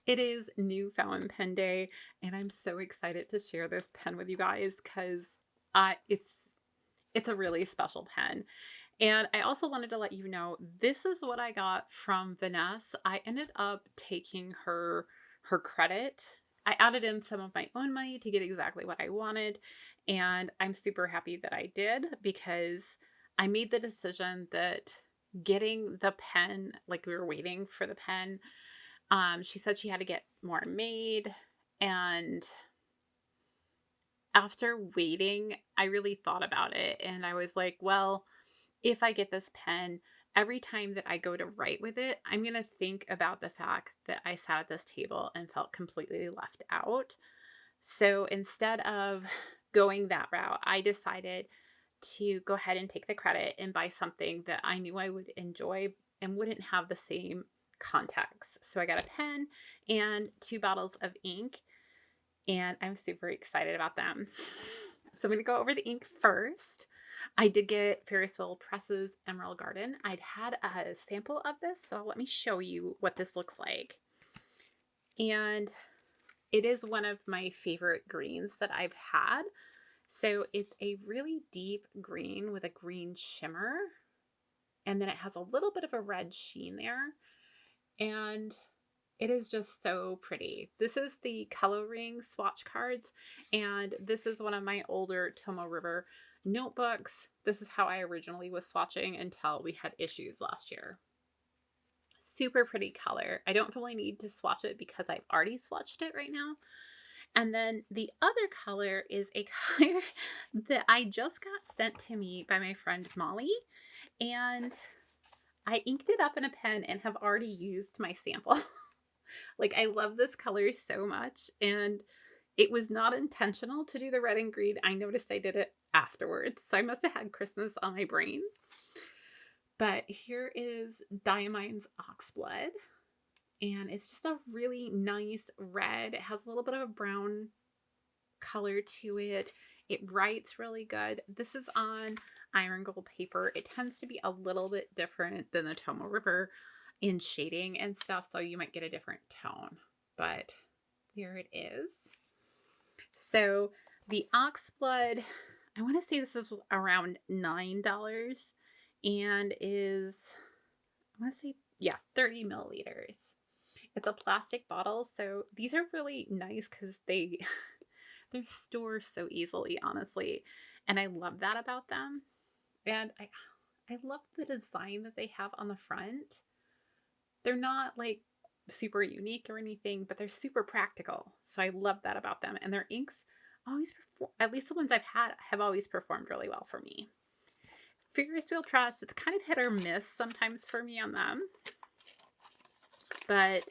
It is new fountain pen day, and I'm so excited to share this pen with you guys because it's a really special pen. And I also wanted to let you know this is what I got from Vanessa. I ended up taking her credit. I added in some of my own money to get exactly what I wanted, and I'm super happy that I did because I made the decision that getting the pen, like we were waiting for the pen, she said she had to get more made, and after waiting, I really thought about it, and I was like, well, if I get this pen, every time that I go to write with it, I'm going to think about the fact that I sat at this table and felt completely left out. So instead of going that route, I decided to go ahead and take the credit and buy something that I knew I would enjoy and wouldn't have the same context. So I got a pen and 2 bottles of ink, and I'm super excited about them. So I'm going to go over the ink first. I did get Ferris Wheel Press's Emerald Garden. I'd had a sample of this, so let me show you what this looks like. And it is one of my favorite greens that I've had. So it's a really deep green with a green shimmer, and then it has a little bit of a red sheen there. And it is just so pretty. This is the coloring swatch cards, and this is one of my older Tomo River notebooks. This is how I originally was swatching until we had issues last year. Super pretty color. I don't really need to swatch it because I've already swatched it right now. And then the other color is a color that I just got sent to me by my friend Molly, and I inked it up in a pen and have already used my sample. Like, I love this color so much, and it was not intentional to do the red and green. I noticed I did it afterwards, so I must have had Christmas on my brain. But here is Diamine's Oxblood, and it's just a really nice red. It has a little bit of a brown color to it. It writes really good. This is on iron gold paper. It tends to be a little bit different than the Tomo River in shading and stuff, so you might get a different tone, but there it is. So the Oxblood, I want to say this is around $9 and is, I want to say, yeah, 30 milliliters. It's a plastic bottle, so these are really nice because they're stored so easily, honestly, and I love that about them. And I love the design that they have on the front. They're not like super unique or anything, but they're super practical. So I love that about them. And their inks always perform, at least the ones I've had, have always performed really well for me. Ferris Wheel Trust, it's kind of hit or miss sometimes for me on them. But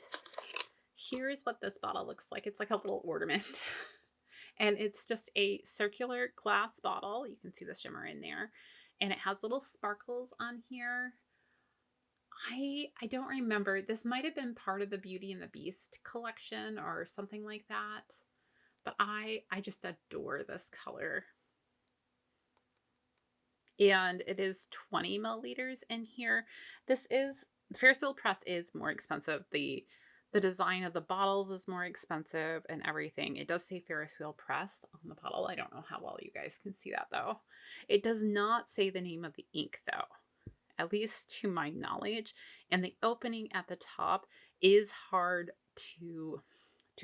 here's what this bottle looks like. It's like a little ornament. And it's just a circular glass bottle. You can see the shimmer in there. And it has little sparkles on here. I don't remember. This might have been part of the Beauty and the Beast collection or something like that. But I just adore this color. And it is 20 milliliters in here. This is, Ferris Wheel Press is more expensive. The design of the bottles is more expensive and everything. It does say Ferris Wheel Press on the bottle. I don't know how well you guys can see that though. It does not say the name of the ink though, at least to my knowledge. And the opening at the top is hard to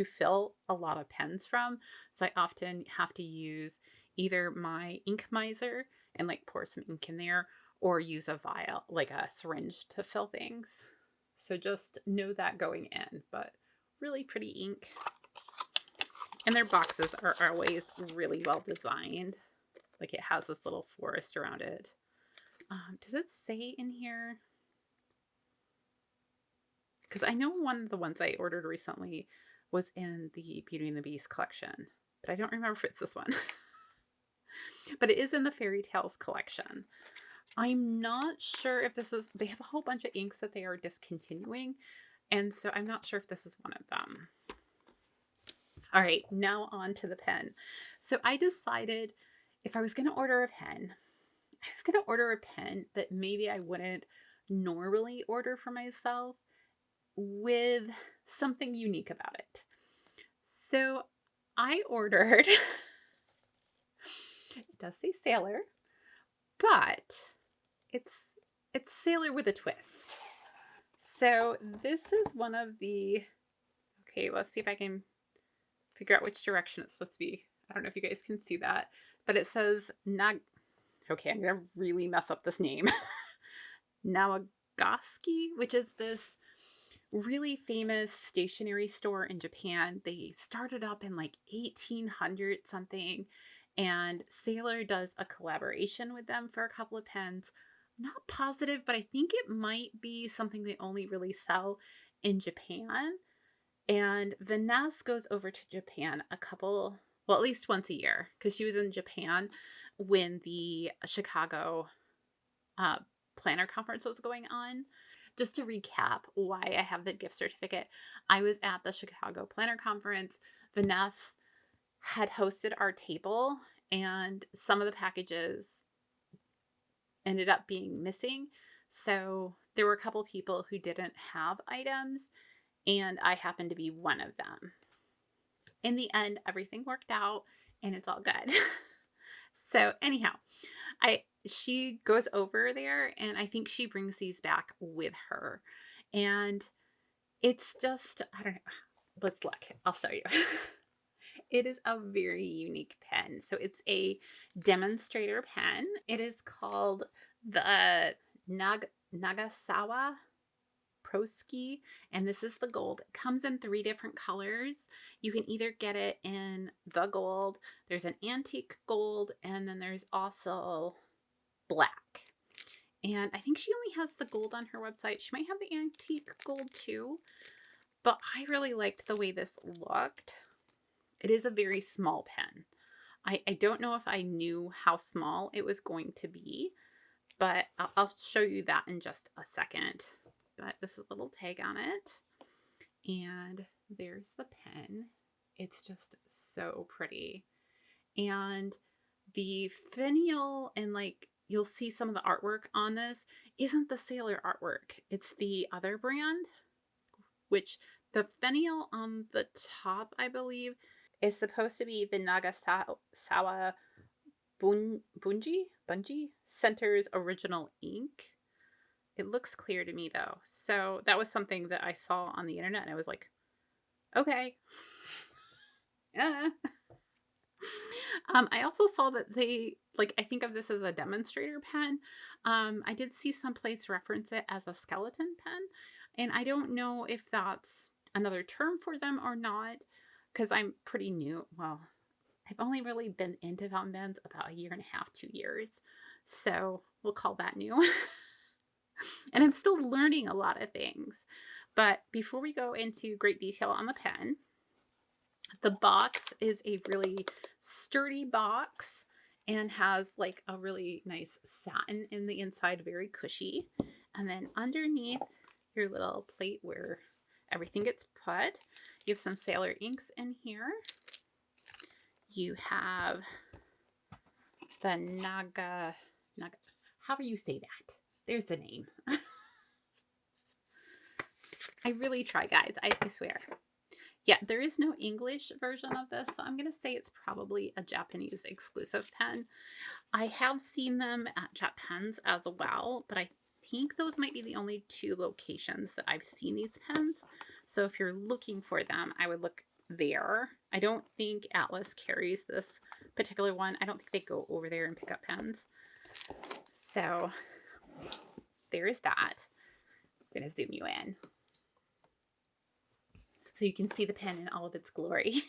fill a lot of pens from. So I often have to use either my ink miser and like pour some ink in there, or use a vial, like a syringe, to fill things. So just know that going in, but really pretty ink. And their boxes are always really well designed. Like, it has this little forest around it. Does it say in here? Because I know one of the ones I ordered recently was in the Beauty and the Beast collection, but I don't remember if it's this one. But it is in the Fairy Tales collection. I'm not sure if this is, they have a whole bunch of inks that they are discontinuing, and so I'm not sure if this is one of them. All right, now on to the pen. So I decided if I was going to order a pen, I was going to order a pen that maybe I wouldn't normally order for myself with something unique about it. So I ordered, it does say sailor, but it's it's sailor with a twist. So this is one of the, okay, let's see if I can figure out which direction it's supposed to be. I don't know if you guys can see that, but it says okay, I'm gonna really mess up this name. Nagasawa, which is this really famous stationery store in Japan. They started up in like 1800 something, and Sailor does a collaboration with them for a couple of pens. Not positive, but I think it might be something they only really sell in Japan. And Vanessa goes over to Japan well, at least once a year, because she was in Japan when the Chicago uh, planner conference was going on. Just to recap why I have the gift certificate, I was at the Chicago Planner Conference. Vanessa had hosted our table, and some of the packages ended up being missing. So there were a couple people who didn't have items, and I happened to be one of them. In the end, everything worked out, and it's all good. So anyhow, she goes over there, and I think she brings these back with her. And it's just, I don't know. Let's look. I'll show you. It is a very unique pen. So it's a demonstrator pen. It is called the Nagasawa Proski, and this is the gold. It comes in 3 different colors. You can either get it in the gold, there's an antique gold, and then there's also black. And I think she only has the gold on her website. She might have the antique gold too, but I really liked the way this looked. It is a very small pen. I don't know if I knew how small it was going to be, but I'll show you that in just a second. But this is a little tag on it, and there's the pen. It's just so pretty. And the finial, and like you'll see some of the artwork on this, isn't the Sailor artwork. It's the other brand, which the finial on the top, I believe, is supposed to be the Nagasawa Bunji Center's original ink. It looks clear to me though. So that was something that I saw on the internet, and I was like, okay. Yeah. I also saw that they, like, I think of this as a demonstrator pen. I did see someplace reference it as a skeleton pen, and I don't know if that's another term for them or not, because I'm pretty new. Well, I've only really been into fountain pens about 1.5 to 2 years, so we'll call that new. And I'm still learning a lot of things. But before we go into great detail on the pen, the box is a really sturdy box and has like a really nice satin in the inside, very cushy. And then underneath your little plate where everything gets put, you have some Sailor inks in here. You have the Naga, how do you say that? There's the name. I really try, guys. I swear. Yeah, there is no English version of this, so I'm going to say it's probably a Japanese exclusive pen. I have seen them at Japens as well, but I think those might be the only 2 locations that I've seen these pens. So if you're looking for them, I would look there. I don't think Atlas carries this particular one. I don't think they go over there and pick up pens. So there is that. I'm going to zoom you in so you can see the pen in all of its glory.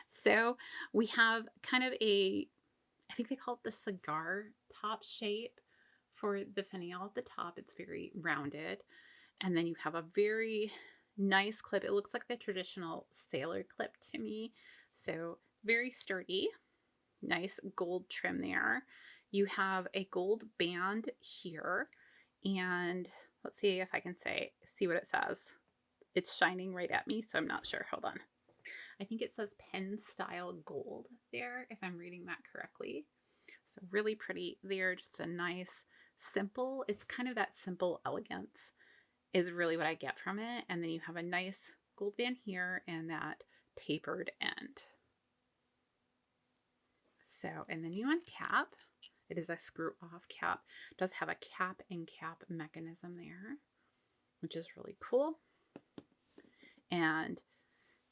So we have kind of I think they call it the cigar top shape for the finial at the top. It's very rounded. And then you have a very nice clip. It looks like the traditional Sailor clip to me. So very sturdy, nice gold trim there. You have a gold band here. And let's see if I can see what it says. It's shining right at me, so I'm not sure. Hold on. I think it says pen style gold there, if I'm reading that correctly. So really pretty there, just a nice, simple, it's kind of that simple elegance is really what I get from it. And then you have a nice gold band here and that tapered end. So, and then you uncap. It is a screw off cap. It does have a cap and cap mechanism there, which is really cool. And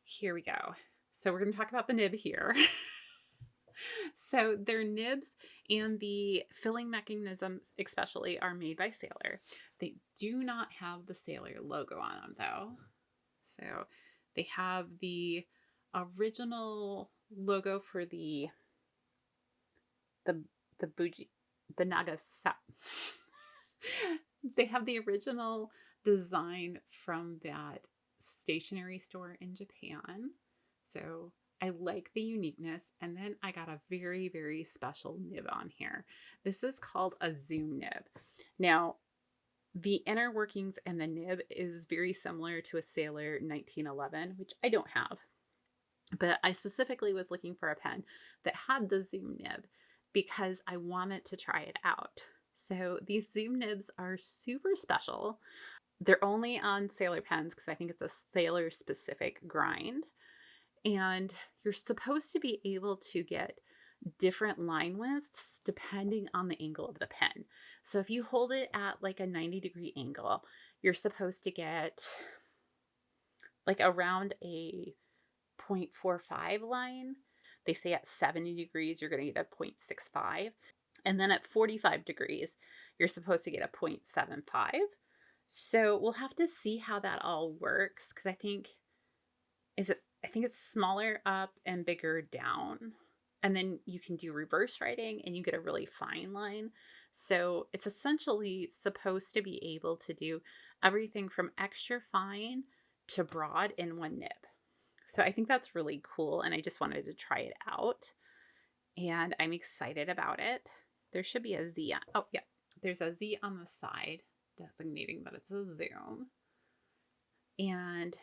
here we go. So we're going to talk about the nib here. So their nibs and the filling mechanisms especially are made by Sailor. They do not have the Sailor logo on them though. So they have the original logo for the Buji, the Nagasawa. They have the original design from that stationery store in Japan. So I like the uniqueness. And then I got a very, very special nib on here. This is called a zoom nib. Now, the inner workings and the nib is very similar to a Sailor 1911, which I don't have. But I specifically was looking for a pen that had the zoom nib because I wanted to try it out. So these zoom nibs are super special. They're only on Sailor pens because I think it's a Sailor specific grind. And you're supposed to be able to get different line widths depending on the angle of the pen. So if you hold it at like a 90-degree angle, you're supposed to get like around a 0.45 line. They say at 70 degrees, you're going to get a 0.65. And then at 45 degrees, you're supposed to get a 0.75. So we'll have to see how that all works because I think it's smaller up and bigger down. And then you can do reverse writing and you get a really fine line. So it's essentially supposed to be able to do everything from extra fine to broad in one nib. So I think that's really cool. And I just wanted to try it out. And I'm excited about it. There should be a Z on. Oh, yeah. There's a Z on the side designating that it's a zoom. And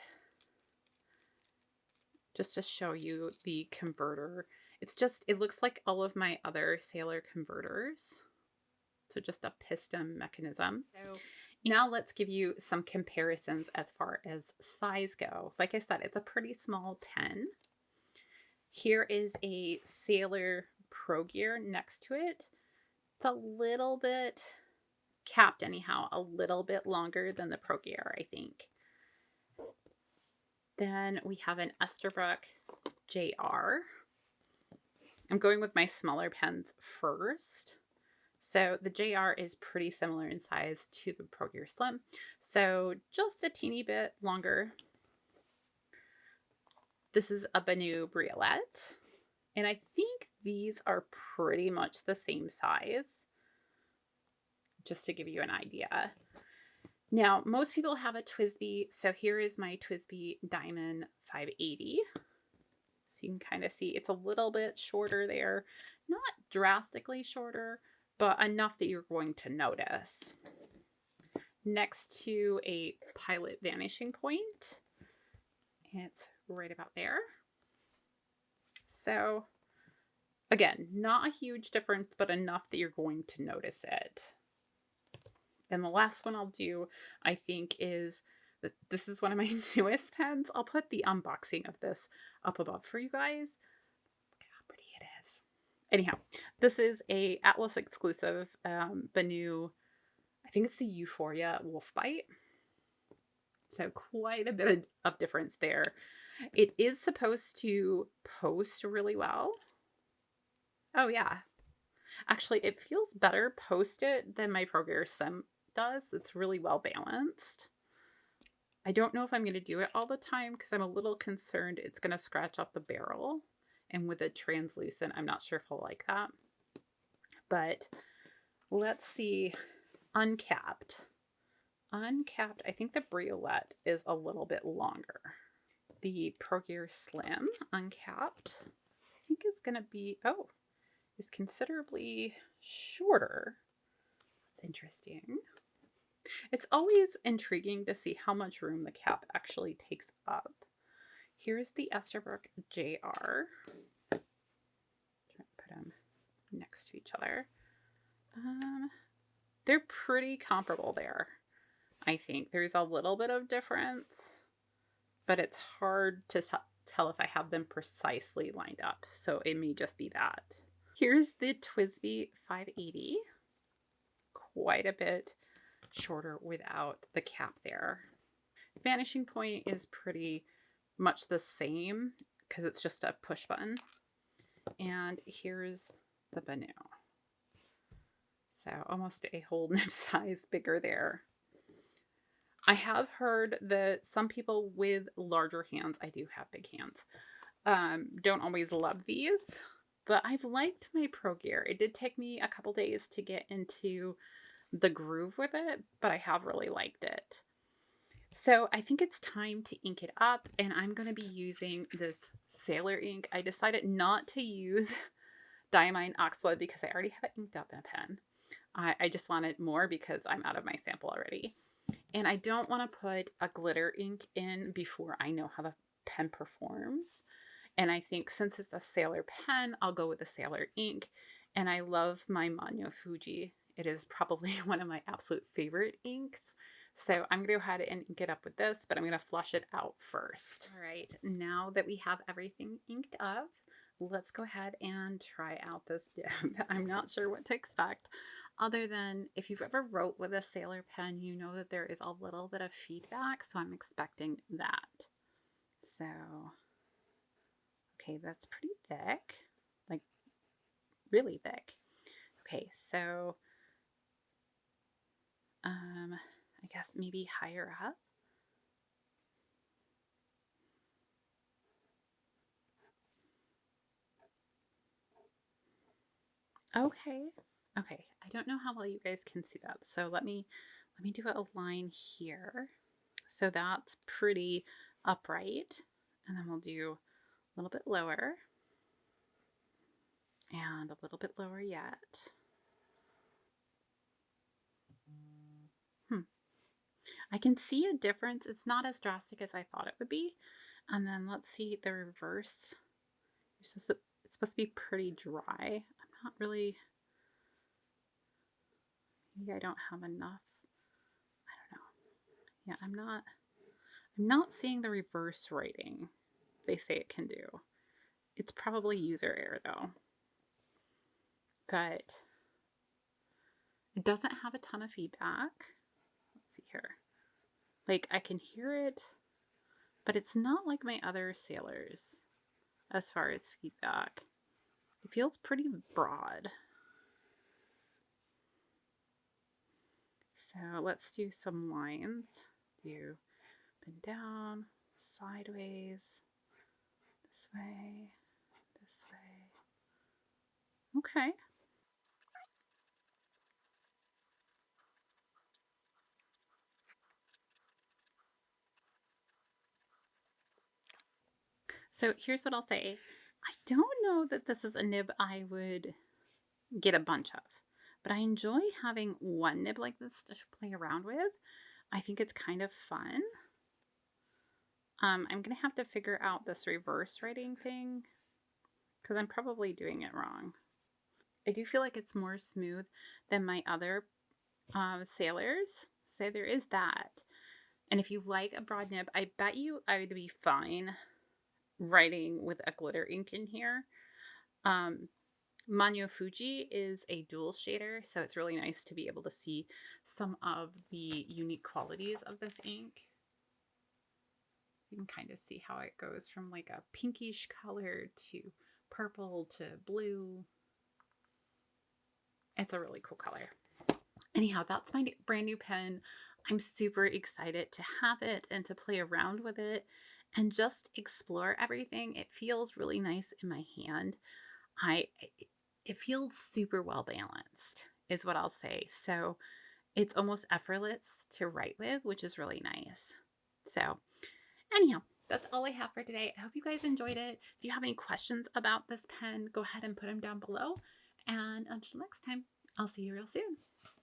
just to show you the converter, it looks like all of my other Sailor converters. So just a piston mechanism. So now let's give you some comparisons as far as size go. Like I said, it's a pretty small 10. Here is a Sailor Pro Gear next to it. It's a little bit capped anyhow, a little bit longer than the Pro Gear, I think. Then we have an Esterbrook JR. I'm going with my smaller pens first. So the JR is pretty similar in size to the Pro Gear Slim. So just a teeny bit longer. This is a Banu Briolette. And I think these are pretty much the same size. Just to give you an idea. Now, most people have a TWSBI. So here is my TWSBI Diamond 580. So you can kind of see it's a little bit shorter there. Not drastically shorter, but enough that you're going to notice. Next to a Pilot Vanishing Point. It's right about there. So again, not a huge difference, but enough that you're going to notice it. And the last one I'll do, I think, is that this is one of my newest pens. I'll put the unboxing of this up above for you guys. Look at how pretty it is. Anyhow, this is a Atlas exclusive Banu, I think it's the Euphoria Wolf Bite. So quite a bit of difference there. It is supposed to post really well. Oh yeah. Actually, it feels better posted than my Pro Gear Sim does. It's really well balanced. I don't know if I'm going to do it all the time because I'm a little concerned it's going to scratch up the barrel. And with a translucent, I'm not sure if I'll like that. But let's see. Uncapped. Uncapped, I think the Briolette is a little bit longer. The Pro Gear Slim uncapped, I think it's going to be, is considerably shorter. That's interesting. It's always intriguing to see how much room the cap actually takes up. Here's the Esterbrook JR. Try to put them next to each other. They're pretty comparable there. I think there's a little bit of difference, but it's hard to tell if I have them precisely lined up. So it may just be that. Here's the TWSBI 580. Quite a bit shorter without the cap there. Vanishing point is pretty much the same because it's just a push button. And here's the Banu. So almost a whole nib size bigger there. I have heard that some people with larger hands, I do have big hands, don't always love these, but I've liked my Pro Gear. It did take me a couple days to get into the groove with it, but I have really liked it. So I think it's time to ink it up, and I'm going to be using this Sailor ink. I decided not to use Diamine Oxblood because I already have it inked up in a pen. I just wanted more because I'm out of my sample already. And I don't want to put a glitter ink in before I know how the pen performs. And I think since it's a Sailor pen, I'll go with the Sailor ink. And I love my Manyo Fuji. It is probably one of my absolute favorite inks. So I'm going to go ahead and ink it up with this, but I'm going to flush it out first. All right, now that we have everything inked up, let's go ahead and try out this dip. I'm not sure what to expect. Other than if you've ever wrote with a Sailor pen, you know that there is a little bit of feedback, so I'm expecting that. So, okay, that's pretty thick, like really thick. Okay, so I guess maybe higher up. Okay. Okay. I don't know how well you guys can see that. So let me do a line here. So that's pretty upright. And then we'll do a little bit lower. And a little bit lower yet. I can see a difference. It's not as drastic as I thought it would be. And then let's see the reverse. It's supposed to be pretty dry. I'm not really, maybe I don't have enough. I don't know. Yeah, I'm not seeing the reverse writing they say it can do. It's probably user error though. But it doesn't have a ton of feedback. Let's see here. Like I can hear it, but it's not like my other Sailors as far as feedback. It feels pretty broad. So let's do some lines. Do up and down, sideways, this way, this way. Okay. So here's what I'll say. I don't know that this is a nib I would get a bunch of, but I enjoy having one nib like this to play around with. I think it's kind of fun. I'm going to have to figure out this reverse writing thing because I'm probably doing it wrong. I do feel like it's more smooth than my other Sailors, so there is that. And if you like a broad nib, I bet you I would be fine writing with a glitter ink in here. Manyo Fuji is a dual shader, so it's really nice to be able to see some of the unique qualities of this ink. You can kind of see how it goes from like a pinkish color to purple to blue. It's a really cool color. Anyhow, that's my brand new pen. I'm super excited to have it and to play around with it and just explore everything. It feels really nice in my hand. It feels super well balanced is what I'll say. So it's almost effortless to write with, which is really nice. So anyhow, that's all I have for today. I hope you guys enjoyed it. If you have any questions about this pen, go ahead and put them down below. And until next time, I'll see you real soon.